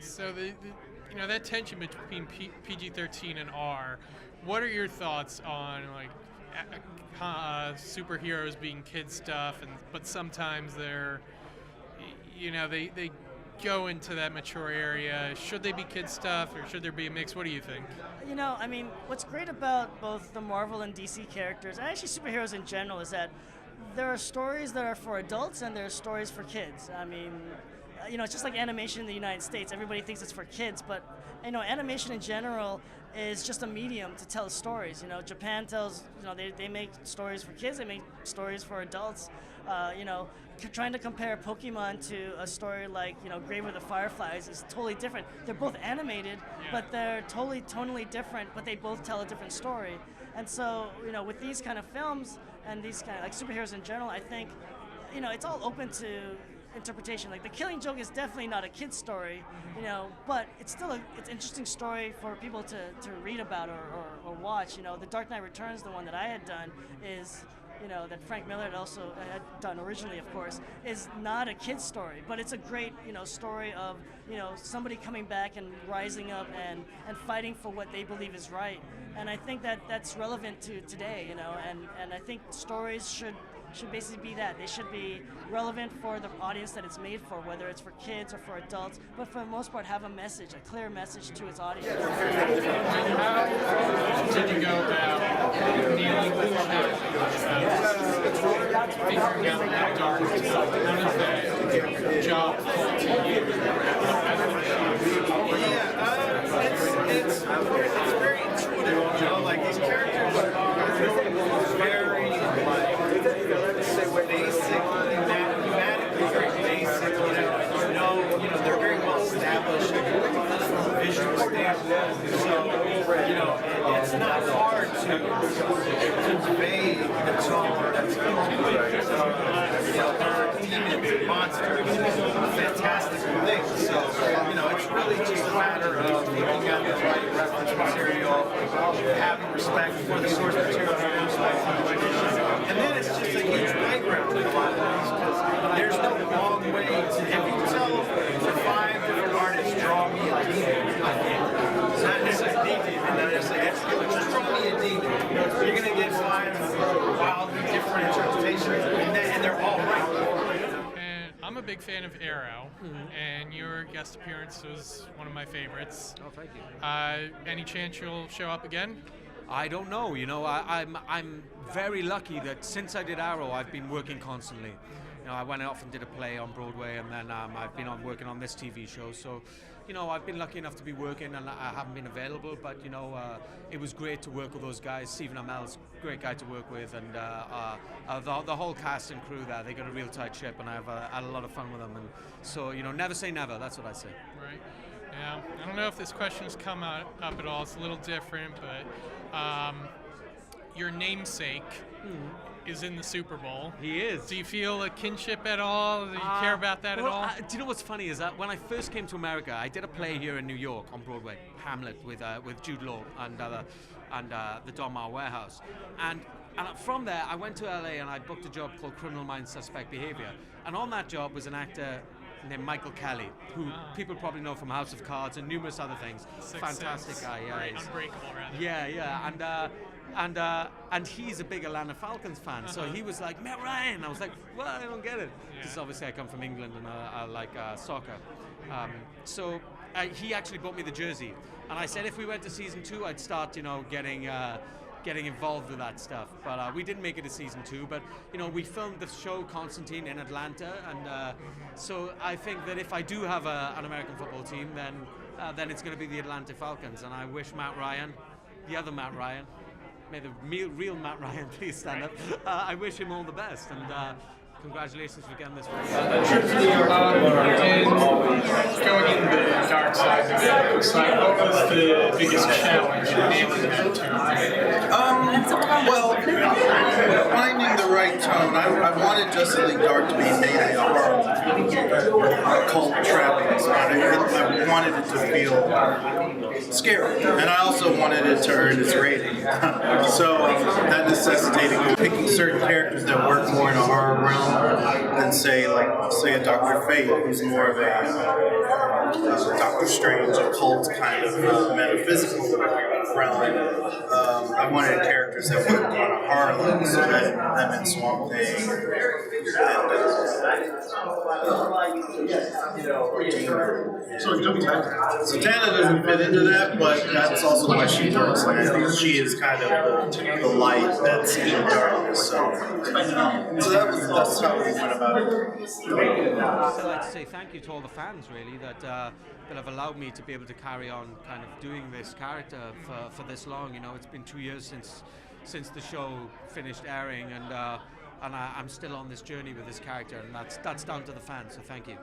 So that tension between PG-13 and R. What are your thoughts on like superheroes being kid stuff, but sometimes they're they go into that mature area? Should they be kid stuff or should there be a mix? What do you think? I mean, what's great about both the Marvel and DC characters, and actually superheroes in general, is that there are stories that are for adults and there are stories for kids. I mean, it's just like animation in the United States. Everybody thinks it's for kids, but animation in general is just a medium to tell stories. Japan tells, they make stories for kids, they make stories for adults. Trying to compare Pokemon to a story like, Grave of the Fireflies is totally different. They're both animated, but they're totally tonally different, but they both tell a different story. And so, with these kind of films and these kind of like superheroes in general, I think, it's all open to interpretation. Like The Killing Joke is definitely not a kid's story, but it's still it's interesting story for people to read about or watch. The Dark Knight Returns, the one that I had done, is that Frank Miller had also had done originally, of course, is not a kid's story, but it's a great story of somebody coming back and rising up and fighting for what they believe is right. And I think that's relevant to today, and I think stories should basically be that. They should be relevant for the audience that it's made for, whether it's for kids or for adults, but for the most part have a message, a clear message to its audience. How did you go about dealing with figuring out that dark side? How does that job fall to you? It's very intuitive, like these characters are very basic, thematically very basic, they're very well established from a visual standpoint, so, it's not hard to convey the tone that's going there are demons and monsters and fantastical things, so, it's really just a matter of looking at the right reference material, having respect for the source material, and then it's just a huge playground in a lot of ways, because there's no wrong way to, if you tell for 5 different artists, draw me a demon, it's not necessarily a demon, and then it's like, just draw me a demon, you're going to get 5 wildly different interpretations, and they're all right. I'm a big fan of Arrow, and your guest appearance was one of my favorites. Oh, thank you. Any chance you'll show up again? I don't know. I'm very lucky that since I did Arrow, I've been working constantly. I went off and did a play on Broadway, and then I've been working on this TV show. So, I've been lucky enough to be working, and I haven't been available. But it was great to work with those guys. Stephen Amell's a great guy to work with, and the whole cast and crew there. They got a real tight ship, and I've had a lot of fun with them. And so, never say never. That's what I say. Right. Yeah. I don't know if this question's come up at all. It's a little different, but your namesake is in the Super Bowl. He is. Do you feel a kinship at all? Do you care about that at all? Do you know what's funny is that when I first came to America, I did a play here in New York on Broadway, Hamlet, with Jude Law and the Donmar Warehouse, and from there I went to LA and I booked a job called Criminal Minds Suspect Behavior, and on that job was an actor named Michael Kelly, who people probably know from House of Cards and numerous other things. Fantastic guy, yeah. Right, Unbreakable, rather. Yeah, and he's a big Atlanta Falcons fan, so he was like, Matt Ryan. I was like, well, I don't get it, because obviously I come from England and I like soccer. So he actually bought me the jersey, and I said if we went to season 2, I'd start, getting involved with that stuff. But we didn't make it to season 2, but we filmed the show Constantine in Atlanta, and so I think that if I do have an American football team, then it's going to be the Atlanta Falcons, and I wish Matt Ryan, the other Matt Ryan, may the real Matt Ryan please stand up. I wish him all the best, and congratulations for getting this. A trip to New York and going in the dark side, the medical side, what was the biggest challenge in nailing that tone? Well, finding the right tone. I wanted Justice League Dark to be mainly a horror cult trappings, but I wanted it to feel scary, and I also wanted it to earn its rating. So that necessitated picking certain characters that work more in a horror realm than say a Dr. Fate, who's more of a Dr. Doctor Strange occult kind of metaphysical realm. I wanted characters that went on a Harlem, so that meant Swamp Thing and Zatanna doesn't fit into that, but that's also why she works. She is kind of the light that's in the darkness. So that's how we went about it. So I'd like to say thank you to all the fans, really, that have allowed me to be able to carry on kind of doing this character for this long. You know, it's been 2 years since the show finished airing, and I'm still on this journey with this character, and that's down to the fans. So thank you.